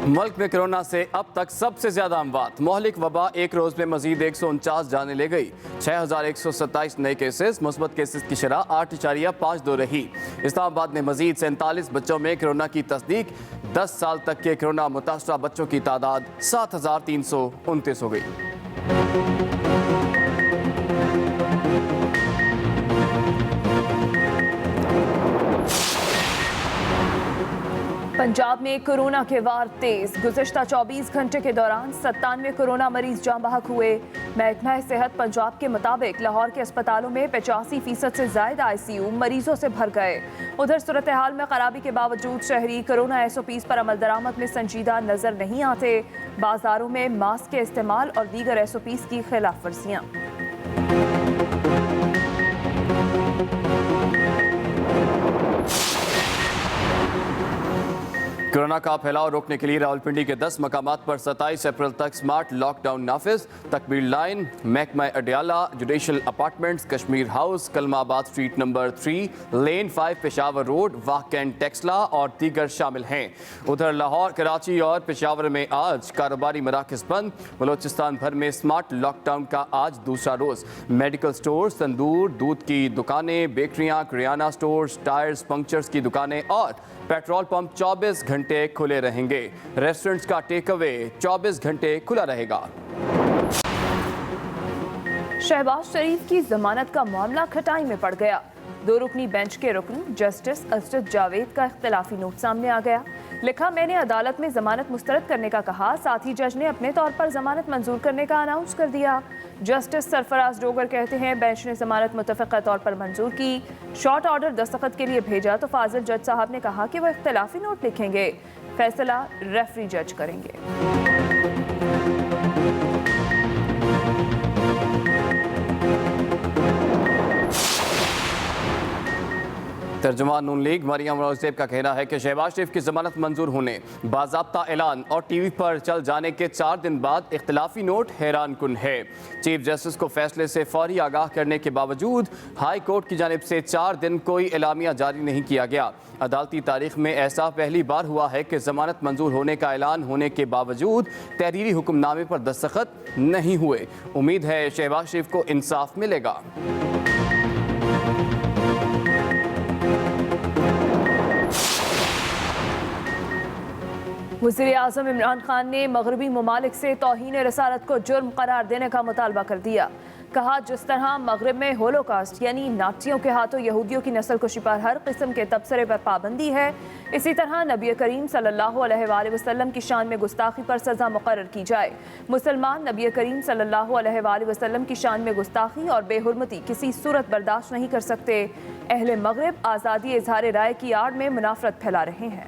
ملک میں کورونا سے اب تک سب سے زیادہ اموات. مہلک وبا ایک روز میں مزید 149 جانیں لے گئی. 6127 نئے کیسز. مثبت کیسز کی شرح 8.52 رہی. اسلام آباد میں مزید 47 بچوں میں کورونا کی تصدیق. 10 سال تک کے کورونا متاثرہ بچوں کی تعداد 7329 ہو گئی. پنجاب میں کورونا کے وار تیز. گزشتہ 24 گھنٹے کے دوران 97 کورونا مریض جاں بحق ہوئے. محکمہ صحت پنجاب کے مطابق لاہور کے اسپتالوں میں 85% سے زائد ICU مریضوں سے بھر گئے. ادھر صورتحال میں خرابی کے باوجود شہری کورونا SOPs پر عمل درآمد میں سنجیدہ نظر نہیں آتے. بازاروں میں ماسک کے استعمال اور دیگر SOPs کی خلاف ورزیاں. کورونا کا پھیلاؤ روکنے کے لیے راولپنڈی کے 10 مقامات پر 27 اپریل تک سمارٹ لاک ڈاؤن نافذ. تکبیر لائن، محکمہ Adiala, judicial apartments, Kashmir house, کلمہ آباد اسٹریٹ نمبر 3، لین 5 پشاور روڈ، واہ کینٹ ٹیکسلا اور دیگر شامل ہیں. ادھر لاہور، کراچی اور پشاور میں آج کاروباری مراکز بند. بلوچستان بھر میں سمارٹ لاک ڈاؤن کا آج دوسرا روز. میڈیکل سٹورز، تندور، دودھ کی دکانیں، بیکریاں، کریانہ سٹورز، ٹائرز، پنکچرز کی دکانیں اور پیٹرول پمپ 24 گھنٹے کھلے رہیں گے. ریسٹورنٹس کا ٹیک اوے 24 گھنٹے کھلا رہے گا. شہباز شریف کی ضمانت کا معاملہ کھٹائی میں پڑ گیا. 2 رکنی بینچ کے رکن جسٹس اسد جاوید کا اختلافی نوٹ سامنے آ گیا. لکھا، میں نے عدالت میں ضمانت مسترد کرنے کا کہا، ساتھ ہی جج نے اپنے طور پر ضمانت منظور کرنے کا اناؤنس کر دیا. جسٹس سرفراز ڈوگر کہتے ہیں بینچ نے ضمانت متفقہ طور پر منظور کی. شارٹ آرڈر دستخط کے لیے بھیجا تو فاضل جج صاحب نے کہا کہ وہ اختلافی نوٹ لکھیں گے. فیصلہ ریفری جج کریں گے. ترجمان نون لیگ مریم روزیب کا کہنا ہے کہ شہباز شریف کی ضمانت منظور ہونے، باضابطہ اعلان اور ٹی وی پر چل جانے کے 4 دن بعد اختلافی نوٹ حیران کن ہے. چیف جسٹس کو فیصلے سے فوری آگاہ کرنے کے باوجود ہائی کورٹ کی جانب سے 4 دن کوئی اعلامیہ جاری نہیں کیا گیا. عدالتی تاریخ میں ایسا پہلی بار ہوا ہے کہ ضمانت منظور ہونے کا اعلان ہونے کے باوجود تحریری حکم نامے پر دستخط نہیں ہوئے. امید ہے شہباز شریف کو انصاف ملے گا. وزیر اعظم عمران خان نے مغربی ممالک سے توہین رسالت کو جرم قرار دینے کا مطالبہ کر دیا. کہا، جس طرح مغرب میں ہولوکاسٹ یعنی نازیوں کے ہاتھوں یہودیوں کی نسل کشی پر ہر قسم کے تبصرے پر پابندی ہے، اسی طرح نبی کریم صلی اللہ علیہ وآلہ وسلم کی شان میں گستاخی پر سزا مقرر کی جائے. مسلمان نبی کریم صلی اللہ علیہ وآلہ وسلم کی شان میں گستاخی اور بے حرمتی کسی صورت برداشت نہیں کر سکتے. اہل مغرب آزادی اظہار رائے کی آڑ میں منافرت پھیلا رہے ہیں.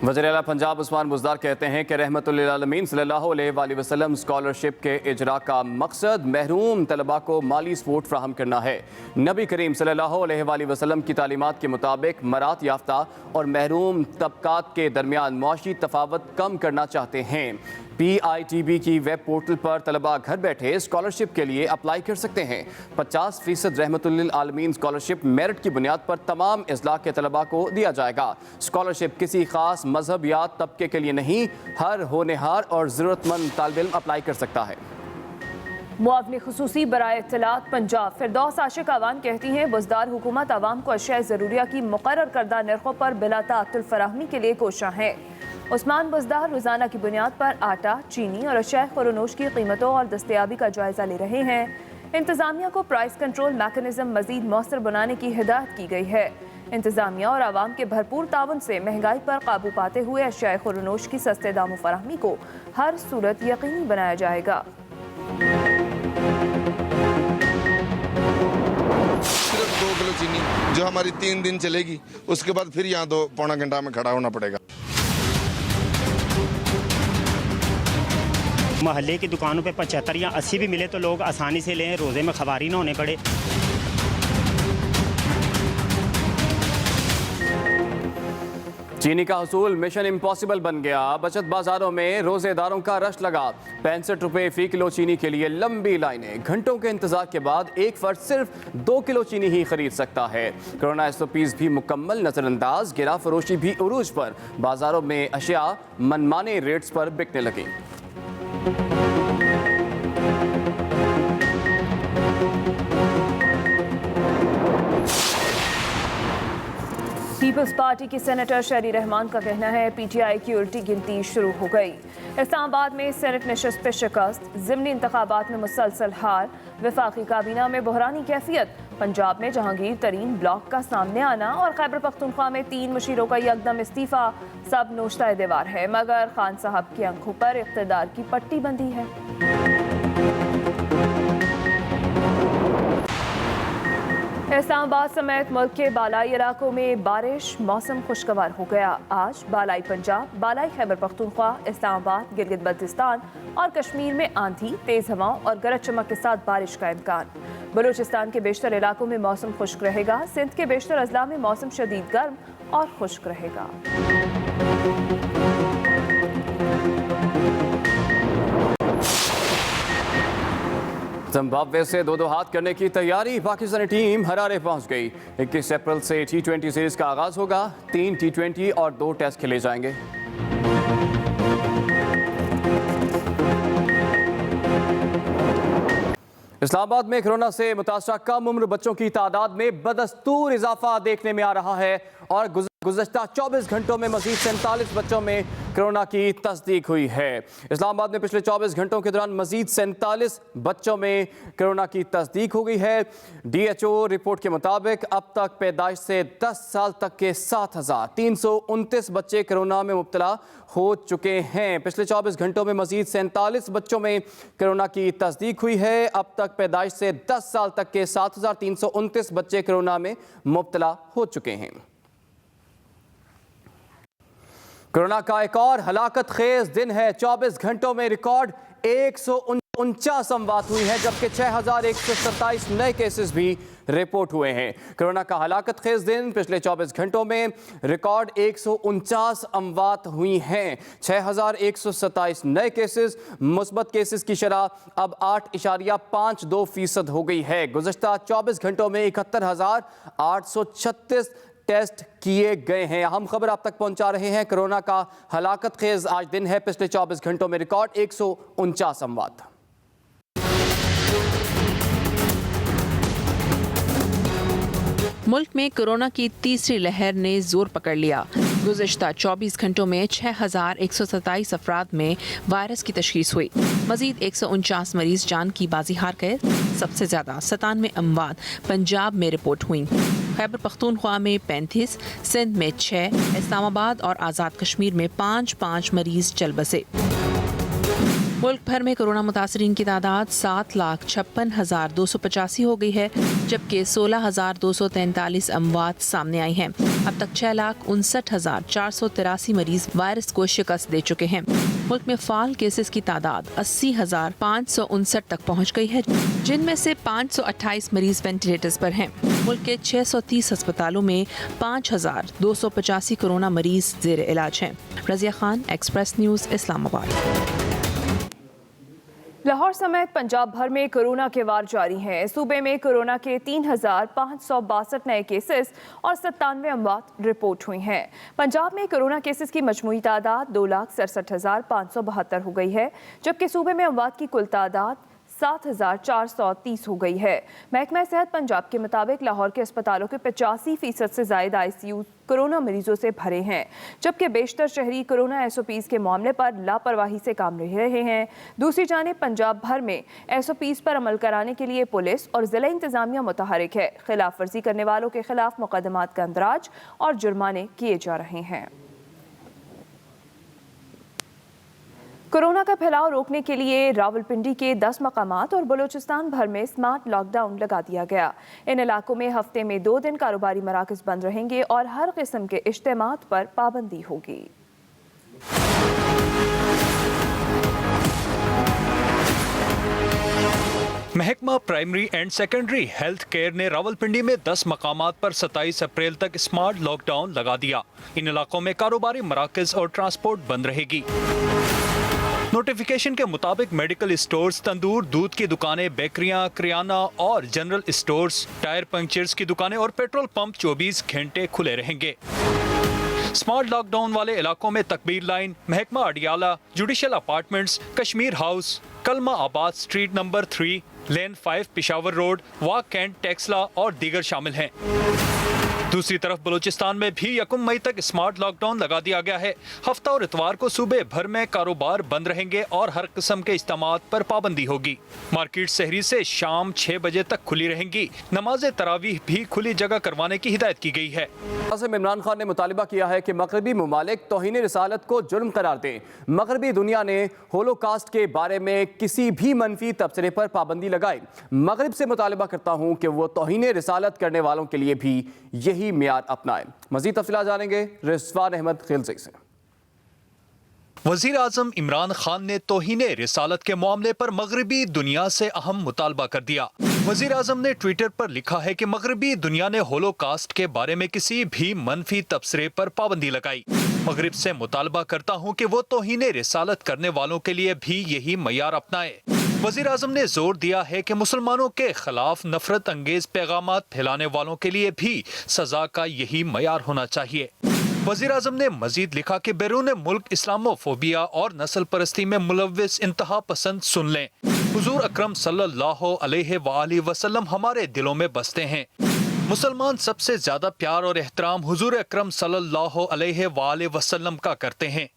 وزیر اعلیٰ پنجاب عثمان بزدار کہتے ہیں کہ رحمت للعالمین صلی اللہ علیہ وآلہ وسلم اسکالرشپ کے اجرا کا مقصد محروم طلباء کو مالی سپورٹ فراہم کرنا ہے. نبی کریم صلی اللہ علیہ وآلہ وسلم کی تعلیمات کے مطابق مراعات یافتہ اور محروم طبقات کے درمیان معاشی تفاوت کم کرنا چاہتے ہیں. PITB کی ویب پورٹل پر طلباء گھر بیٹھے اسکالرشپ کے لیے اپلائی کر سکتے ہیں. 50% رحمت للعالمین اسکالرشپ میرٹ کی بنیاد پر تمام اضلاع کے طلباء کو دیا جائے گا. اسکالرشپ کسی خاص مذہب یا طبقے کے لیے نہیں، ہر ہونہار اور ضرورت مند طالب علم اپلائی کر سکتا ہے. معاون خصوصی برائے اطلاعات پنجاب فردوس عاشق عوان کہتی ہیں بزدار حکومت عوام کو اشیاء ضروریہ کی مقرر کردہ نرخوں پر بلا تعطل فراہمی کے لیے کوشاں ہے. عثمان بزدار روزانہ کی بنیاد پر آٹا، چینی اور اشیاء خورنوش کی قیمتوں اور دستیابی کا جائزہ لے رہے ہیں. انتظامیہ کو پرائس کنٹرول میکانزم مزید مؤثر بنانے کی ہدایت کی گئی ہے. انتظامیہ اور عوام کے بھرپور تعاون سے مہنگائی پر قابو پاتے ہوئے اشیاء خورنوش کی سستے داموں فراہمی کو ہر صورت یقینی بنایا جائے گا. صرف 2 کلو چینی جو ہماری 3 دن چلے گی، اس کے بعد پھر یہاں 2-پونا گھنٹہ میں کھڑا ہونا پڑے گا. محلے کی دکانوں پہ 75 یا 80 بھی ملے تو لوگ آسانی سے لیں، روزے میں خواری نہ ہونے پڑے. चीनी का हसूल मिशन इम्पॉसिबल बन गया। बचत बाजारों में रोजेदारों का रश लगा। 65 रुपए फी किलो चीनी के लिए लंबी लाइनें। घंटों के इंतजार के बाद एक फर्द सिर्फ 2 किलो चीनी ही खरीद सकता है। कोरोना SOPs भी मुकम्मल नजरअंदाज। गिरा फरोशी भी उरूज पर। बाजारों में अशिया मनमाने रेट्स पर बिकने लगी। पीपल्स पार्टी की सेनेटर शहरी रहमान का कहना है PTI की उल्टी गिनती शुरू हो गई। इस्लामाबाद में सेनेट नशस्त पे शिकस्त, ज़िमनी इंतखाबात में मुसलसल हार, वफाकी काबीना में बहरानी कैफियत, पंजाब में जहांगीर तरीन ब्लॉक का सामने आना और खैबर पख्तूनख्वा में 3 मुशीरों का यकदम इस्तीफा, सब नोश्ता दीवार है। मगर खान साहब की आंखों पर इक़्तिदार की पट्टी बंधी है। इस्लामाबाद समेत मुल्क के बालाई इलाकों में बारिश, मौसम खुशगवार हो गया। आज बालाई पंजाब, बालाई खैबर पख्तूनख्वा, इस्लामाबाद, गिलगित बल्तिस्तान और कश्मीर में आंधी, तेज हवाओं और गरज चमक के साथ बारिश का इम्कान। बलूचिस्तान के बेशतर इलाकों में मौसम खुश्क रहेगा। सिंध के बेशतर अजला में मौसम शदीद गर्म और खुश्क रहेगा। जिम्बाब्वे से 2-2 हाथ करने की तैयारी। पाकिस्तानी टीम हरारे पहुंच गई। 21 अप्रैल से T20 सीरीज का आगाज होगा। 3 T20 और 2 टेस्ट खेले जाएंगे। इस्लामाबाद में कोरोना से मुतासरा कम उम्र बच्चों की तादाद में बदस्तूर इजाफा देखने में आ रहा है और गुज़श्ता 24 घंटों में मजीद 47 बच्चों में कोरोना की तस्दीक हुई है। इस्लामाबाद में पिछले 24 घंटों के दौरान मजीद 47 बच्चों में कोरोना की तस्दीक हो गई है। DHO रिपोर्ट के मुताबिक अब तक पैदाइश से 10 साल तक के 7,329 बच्चे कोरोना में मुब्तला हो चुके हैं। पिछले 24 घंटों में मजीद 47 बच्चों में कोरोना की तस्दीक हुई है। अब तक पैदाइश से 10 साल तक के 7,329 बच्चे कोरोना में मुब्तला हो चुके हैं। कोरोना का एक और हलाकत खेज दिन है। 24 घंटों में रिकॉर्ड 149 अमवात हुई है, जबकि 6,127 नए केसेस भी रिपोर्ट हुए हैं। कोरोना का हलाकत खेज दिन पिछले 24 घंटों में रिकॉर्ड 149 अमवात हुई हैं। 6,127 नए केसेस। मुस्बत केसेस की शरह अब 8.52% हो गई है। गुज़श्ता 24 घंटों में 71,836 टेस्ट किए गए हैं। अहम खबर आप तक पहुंचा रहे हैं। कोरोना का हलाकत खेज आज दिन है। पिछले 24 घंटों में रिकॉर्ड 149 अमवात। मुल्क में कोरोना की तीसरी लहर ने जोर पकड़ लिया। गुज़श्ता 24 घंटों में 6,127 अफराद में वायरस की तशखीस हुई। मजीद 149 मरीज जान की बाजी हार गए। सबसे ज़्यादा 97 अमवात पंजाब में रिपोर्ट हुई। खैबर पख्तूनख्वा में 35, सिंध में 6, इस्लामाबाद और आज़ाद कश्मीर में 5-5 मरीज चल बसे। मुल्क भर में कोरोना मुतासरीन की तादाद 7,56,285 हो गई है, जबकि 16,243 अमवात सामने आई हैं। अब तक 6,59,483 मरीज वायरस को शिकस्त दे चुके हैं। मुल्क में फाल केसेस की तादाद 80,559 तक पहुँच गई है, जिनमें से 528 मरीज वेंटिलेटर्स पर हैं। मुल्क के 630 अस्पतालों में 5,285 कोरोना मरीज जेर इलाज हैं। Razia Khan, Express News, Islamabad. लाहौर समेत पंजाब भर में कोरोना के वार जारी हैं। सूबे में कोरोना के 3,562 नए केसेस और 97 अमवात रिपोर्ट हुई हैं। पंजाब में कोरोना केसेस की मजमूई तादाद 2,67,572 हो गई है, जबकि सूबे में अमवात की कुल तादाद 7,430 हो गई है। महकमा सेहत पंजाब के मुताबिक लाहौर के अस्पतालों के 85% से ज़ायद ICU कोरोना मरीजों से भरे हैं, जबकि बेशतर शहरी कोरोना SOPs के मामले पर लापरवाही से काम ले रहे हैं। दूसरी जानिब पंजाब भर में SOPs पर अमल कराने के लिए पुलिस और ज़िला इंतज़ामिया मुतहरिक है। खिलाफ वर्जी करने वालों के खिलाफ मुकदमात का अंदराज और जुर्माने किए जा रहे हैं। कोरोना का फैलाव रोकने के लिए रावलपिंडी के 10 मकामात और बलूचिस्तान भर में स्मार्ट लॉकडाउन लगा दिया गया। इन इलाकों में हफ्ते में 2 दिन कारोबारी मराकज़ बंद रहेंगे और हर किस्म के इज्तिमात पर पाबंदी होगी। महकमा primary and secondary health care ने रावलपिंडी में 10 मकामात पर 27 अप्रैल तक स्मार्ट लॉकडाउन लगा दिया। इन इलाकों में कारोबारी मराकज और ट्रांसपोर्ट बंद रहेगी। नोटिफिकेशन के मुताबिक मेडिकल स्टोर्स, तंदूर, दूध की दुकानें, बेकरियां, किराना और जनरल स्टोर्स, टायर पंक्चर्स की दुकानें और पेट्रोल पंप 24 घंटे खुले रहेंगे। स्मार्ट लॉकडाउन वाले इलाकों में तकबीर लाइन, महकमा Adiala, judicial apartments, Kashmir house, कलमा आबाद स्ट्रीट नंबर 3, लेन 5 पिशावर रोड, वाक कैंट, टेक्सला और दीगर शामिल हैं। दूसरी तरफ बलूचिस्तान में भी 1 मई तक स्मार्ट लॉकडाउन लगा दिया गया है। हफ्ता और इतवार को सुबह भर में कारोबार बंद रहेंगे और हर किस्म के इज्तिमात पर पाबंदी होगी। मार्केट सहरी से शाम 6 बजे तक खुली रहेंगी। नमाज तरावीह भी खुली जगह करवाने की हिदायत की गई है। इमरान खान ने मुतालिबा किया है कि मगरबी मुमालिक तौहीन रिसालत को जुर्म करार दें। मगरबी दुनिया ने होलोकास्ट के बारे में किसी भी मनफी तबसरे पर पाबंदी लगाई। मगरब से मुतालिबा करता हूँ कि वो तौहीन रिसालत करने वालों के लिए भी यही मियार अपनाएं। मजीद तफसीलात जानेंगे रिजवान अहमद खिलजी से। वजीर आजम इमरान खान ने तौहीने रिसालत के मामले पर मगरबी दुनिया से अहम मुतालबा कर दिया। वजीर आजम ने ट्विटर पर लिखा है कि मगरबी दुनिया ने होलोकास्ट के बारे में किसी भी मनफी तबसरे पर पाबंदी लगाई। मगरब से मुतालबा करता हूँ कि वो तौहीने रिसालत करने वालों के लिए भी यही मयार अपनाए। वजीर आजम ने जोर दिया है कि मुसलमानों के खिलाफ नफरत अंगेज पैगामात फैलाने वालों के लिए भी सजा का यही मयार होना चाहिए। वजीर आजम ने मजीद लिखा कि बैरून मुल्क इस्लामोफोबिया और नस्ल परस्ती में मुलव्विस इंतहा पसंद सुन लें। हुजूर अकरम सल्लल्लाहु अलैहि वसल्लम हमारे दिलों में बसते हैं। मुसलमान सबसे ज्यादा प्यार और एहतराम हुजूर अकरम सल्लल्लाहु अलैहि वसल्लम का करते हैं।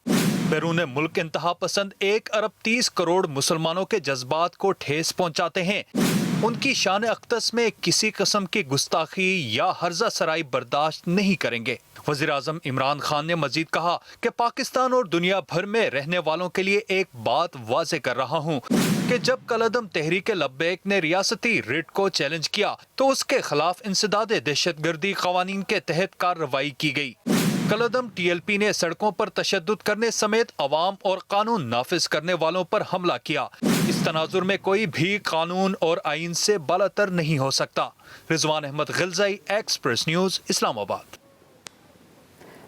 बैरून मुल्क इंतहा पसंद 1 अरब 30 करोड़ मुसलमानों के जज्बात को ठेस पहुंचाते हैं। उनकी शान अक़दस में किसी किस्म की गुस्ताखी या हर्जा सराई बर्दाश्त नहीं करेंगे। वज़ीर आज़म इमरान खान ने मजीद कहा कि पाकिस्तान और दुनिया भर में रहने वालों के लिए एक बात वाज़े कर रहा हूँ कि जब कलअदम तहरीक लब्बैक ने रियासती रिट को चैलेंज किया तो उसके खिलाफ इंसदाद दहशतगर्दी क़वानीन के तहत कार्रवाई की गई। कलअदम TLP ने सड़कों पर तशद्दुद करने समेत अवाम और कानून नाफिज करने वालों पर हमला किया। इस तनाजुर में कोई भी कानून और आइन से बालातर नहीं हो सकता। Rizwan Ahmed Gilzai, Express News, Islamabad.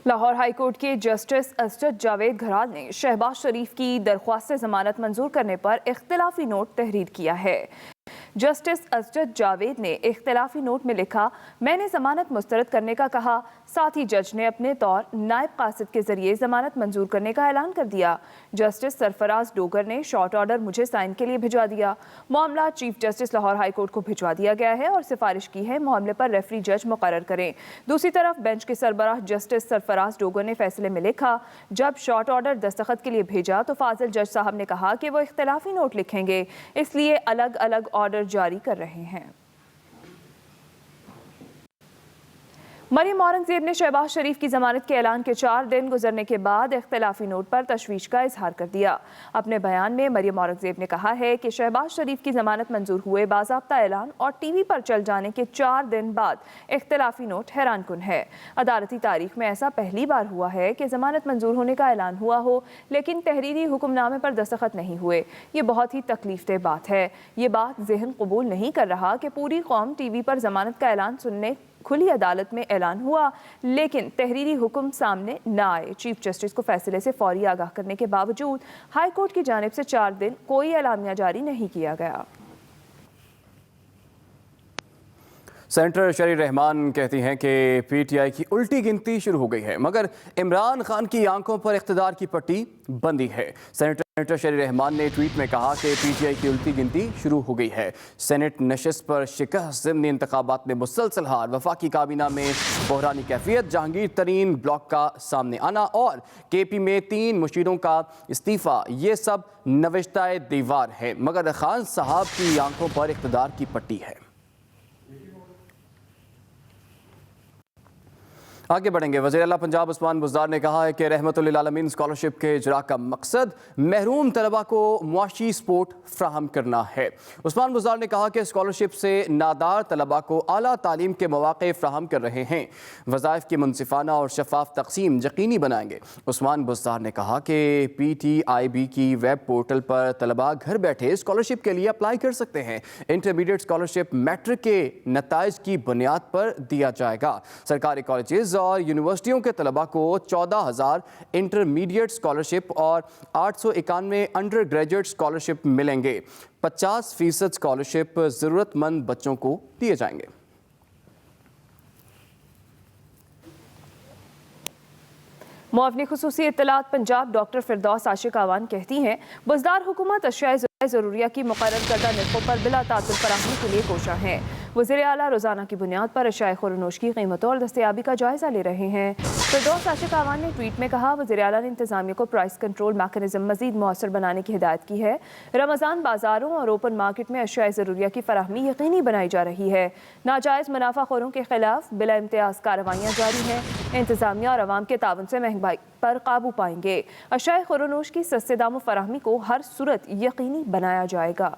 Lahore high court के जस्टिस असजद जावेद घराद ने शहबाज शरीफ की दरख्वास्त से जमानत मंजूर करने पर इख्तिलाफी नोट तहरीर किया है। जस्टिस असजद जावेद ने इख्तिलाफी नोट में लिखा, मैंने जमानत मुस्तरद करने का कहा। साथ ही जज ने अपने तौर नायब कासिद के जरिए जमानत मंजूर करने का ऐलान कर दिया। जस्टिस सरफराज डोगर ने शॉर्ट ऑर्डर मुझे साइन के लिए भिजवा दिया। मामला chief justice Lahore high court को भिजवा दिया गया है और सिफारिश की है मामले पर रेफरी जज मुकर्रर करें। दूसरी तरफ बेंच के सरबराह जस्टिस सरफराज डोगर ने फैसले में लिखा, जब शॉर्ट ऑर्डर दस्तखत के लिए भेजा तो फाजिल जज साहब ने कहा कि वो इख्तिलाफी नोट लिखेंगे, इसलिए अलग अलग ऑर्डर जारी कर रहे हैं। मरियम औरंगजेब ने शहबाज शरीफ की जमानत के ऐलान के 4 दिन गुजरने के बाद इख्तिलाफी नोट पर तशवीश का इजहार कर दिया। अपने बयान में मरियम औरंगजेब ने कहा है कि शहबाज शरीफ की जमानत मंजूर हुए बाज़ाब्ता ऐलान और टीवी पर चल जाने के 4 दिन बाद इख्तिलाफी नोट हैरान कुन है। अदालती तारीख में ऐसा पहली बार हुआ है कि जमानत मंजूर होने का ऐलान हुआ हो लेकिन तहरीरी हुक्मनामे पर दस्तखत नहीं हुए। ये बहुत ही तकलीफदेह बात है। ये बात जहन कबूल नहीं कर रहा कि पूरी कौम टीवी पर जमानत का ऐलान सुनने खुली अदालत में ऐलान हुआ लेकिन तहरीरी हुक्म सामने न आए। चीफ जस्टिस को फैसले से फौरी आगाह करने के बावजूद हाई कोर्ट की जानिब से 4 दिन कोई एलामिया जारी नहीं किया गया। सेनेटर शरी रहमान कहती हैं कि PTI की उल्टी गिनती शुरू हो गई है मगर इमरान खान की आंखों पर इख्तिदार की पट्टी बंदी है। सेनेटर शरी रहमान ने ट्वीट में कहा कि PTI की उल्टी गिनती शुरू हो गई है। सेनेट नशिस्त पर शिकस्त ज़िमनी इंतखाबात में मुसलसल हार, वफाकी काबीना में बहरानी कैफियत, जहांगीर तरीन ब्लॉक का सामने आना और KP में 3 मुशीरों का इस्तीफ़ा, ये सब नविश्ताए दीवार है मगर खान साहब की आंखों पर इख्तिदार की पट्टी है। आगे बढ़ेंगे। वज़ीर आला पंजाब उस्मान बुज़दार ने कहा है कि रहमतुल आलमीन स्कॉलरशिप के इजरा का मकसद महरूम तलबा को मुआशी सपोर्ट फ्राहम करना है। उस्मान बुज़दार ने कहा कि स्कॉलरशिप से नादार तलबा को आला तालीम के मौक़े फ्राहम कर रहे हैं, वज़ाइफ की मुनसिफाना और शफाफ तक़सीम यकीनी बनाएंगे। उस्मान बुज़दार ने कहा कि PTIB की वेब पोर्टल पर तलबा घर बैठे स्कॉलरशिप के लिए अप्लाई कर सकते हैं। इंटरमीडिएट स्कॉलरशिप मैट्रिक के नताइज की बुनियाद पर दिया जाएगा। सरकारी कॉलेजेस और यूनिवर्सिटियों के तलबा को 14,000 इंटरमीडिएट स्कॉलरशिप और 891 अंडर ग्रेजुएट स्कॉलरशिप मिलेंगे। 50% स्कॉलरशिप ज़रूरतमंद बच्चों को दिए जाएंगे। मुआवनी खुसूसी इत्तलात पंजाब डॉक्टर फिरदौस आशिक आवान कहती हैं, बुज़दार हुकूमत अशियाए ज़रूरिया की मुकर्रर करदा नरखों पर बिला तातुल फराहमी के लिए कोशा है। वज़ीर आला रोज़ाना की बुनियाद पर अशियाए खुरनोश की कीमतों और दस्तयाबी का जायज़ा ले रहे हैं। फिरदौस आशिक आवान ने ट्वीट में कहा, वज़ीर आला ने इंतज़ामिया को प्राइस कंट्रोल मैकेनिज़्म मज़ीद मौसर बनाने की हिदायत की है। रमज़ान बाज़ारों और ओपन मार्केट में अशियाए ज़रूरिया की फराहमी यकीनी बनाई जा रही है। नाजायज़ मुनाफाखोरों के खिलाफ बिला इम्तियाज़ कार्रवाइयाँ जारी हैं। इंतज़ामिया और अवाम के ताउन से महंगाई पर काबू पाएंगे। अशियाए खुरनोश की सस्ते दामों फराहमी को हर सूरत यकीनी बनाया जाएगा।